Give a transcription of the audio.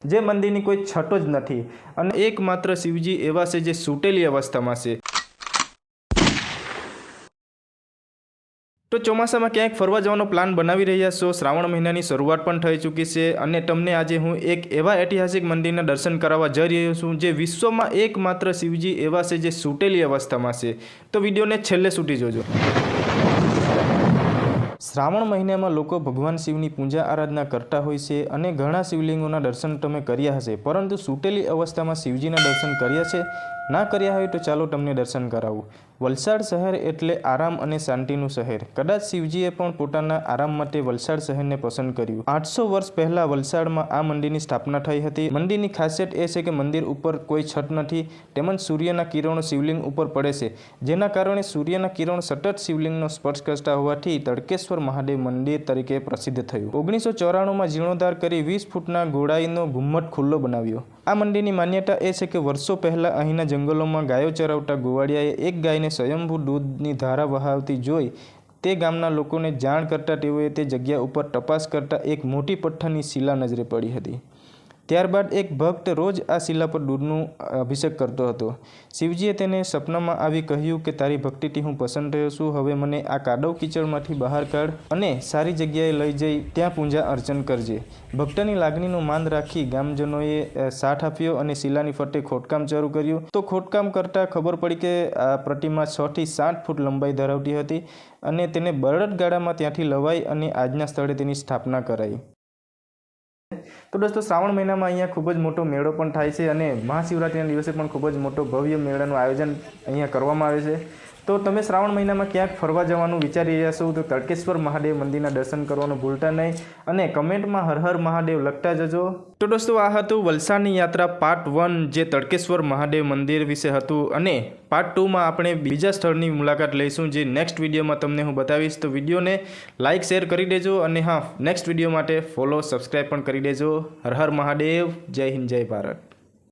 જે મંદિરની કોઈ છતો જ નથી અને એકમાત્ર શિવજી એવા છે જે સૂટેલી અવસ્થામાં છે। તો ચોમાસામાં ક્યાંક ફરવા જવાનો પ્લાન બનાવી રહ્યા છો, શ્રાવણ મહિનાની શરૂઆત પણ થઈ ચૂકી છે અને તમને આજે હું એક એવા ઐતિહાસિક મંદિરના દર્શન કરાવવા જઈ રહ્યો છું જે વિશ્વમાં એકમાત્ર શિવજી એવા છે જે સૂટેલી અવસ્થામાં છે। તો વિડીયોને છેલ્લે સુધી જોજો। શ્રાવણ મહિનામાં લોકો ભગવાન શિવની પૂજા આરાધના કરતા હોય છે અને ઘણા શિવલિંગોના દર્શન તમે કર્યા હશે, પરંતુ સૂટેલી અવસ્થામાં શિવજીના દર્શન કર્યા છે? ના કર્યા હોય તો ચાલો તમને દર્શન કરાવું। વલસાડ શહેર એટલે આરામ અને શાંતિનું શહેર। કદાચ શિવજીએ પણ પોતાના આરામ માટે વલસાડ શહેરને પસંદ કર્યું। 800 વર્ષ પહેલા વલસાડમાં આ મંદિરની સ્થાપના થઈ હતી। મંદિરની ખાસિયત એ છે કે મંદિર ઉપર કોઈ છત નથી, તેમજ સૂર્યના કિરણો શિવલિંગ ઉપર પડે છે, જેના કારણે સૂર્યના કિરણો સતત શિવલિંગનો સ્પર્શ કરતા હોવાથી તડકેશ્વર મહાદેવ મંદિર તરીકે પ્રસિદ્ધ થયું। 1994માં જીર્ણોદ્ધાર કરી 20 ફૂટના ગોળાઈનો ઘુમ્મટ ખુલ્લો બનાવ્યો। આ મંદિરની માન્યતા એ છે કે વર્ષો પહેલા અહીંના જંગલોમાં ગાયો ચરાવતા ગોવાળિયાએ એક ગાયને સ્વયંભૂ દૂધની ધારા વહાવતી જોઈ તે ગામના લોકોને જાણ કરતા તેઓએ તે જગ્યા ઉપર તપાસ કરતા એક મોટી પથ્થરની શિલા નજરે પડી હતી। ત્યારબાદ એક ભક્ત રોજ આ શિલા પર દૂધનું અભિષેક કરતો હતો। શિવજીએ તેને સપનામાં આવી કહ્યું કે તારી ભક્તિથી હું પસંદ થયો છું, હવે મને આ કાદવ કીચડમાંથી બહાર કાઢ અને સારી જગ્યાએ લઈ જઈ ત્યાં પૂજા અર્ચન કરજે। ભક્તની લાગણીનું માન રાખી ગામજનોએ સાથ આપ્યો અને શિલાની ફરતે ખોદકામ શરૂ કર્યું। તો ખોદકામ કરતાં ખબર પડી કે આ પ્રતિમા 6 થી 7 ફૂટ લંબાઈ ધરાવતી હતી અને તેને બળદગાડામાં ત્યાંથી લવાઈ અને આજના સ્થળે તેની સ્થાપના કરાઈ। તો દોસ્તો, શ્રાવણ મહિનામાં અહીંયા ખૂબ જ મોટો મેળો પણ થાય છે અને મહાશિવરાત્રિના દિવસે પણ ખૂબ જ મોટો ભવ્ય મેળાનું આયોજન અહીંયા કરવામાં આવે છે। તો તમે શ્રાવણ મહિનામાં ક્યાંક ફરવા જવાનું વિચારી રહ્યા છો તો તડકેશ્વર મહાદેવ મંદિરના દર્શન કરવાનું ભૂલતા નહીં અને કમેન્ટમાં હર હર મહાદેવ લખતા જજો। તો દોસ્તો, આ હતું વલસાડની યાત્રા પાર્ટ 1 જે તડકેશ્વર મહાદેવ મંદિર વિશે હતું અને પાર્ટ 2માં આપણે બીજા સ્થળની મુલાકાત લઈશું જે નેક્સ્ટ વિડીયોમાં તમને હું બતાવીશ। તો વિડીયોને લાઇક શેર કરી દેજો અને હા, નેક્સ્ટ વિડીયો માટે ફોલો સબસ્ક્રાઈબ પણ કરી દેજો। હર હર મહાદેવ, જય હિન્દ, જય ભારત।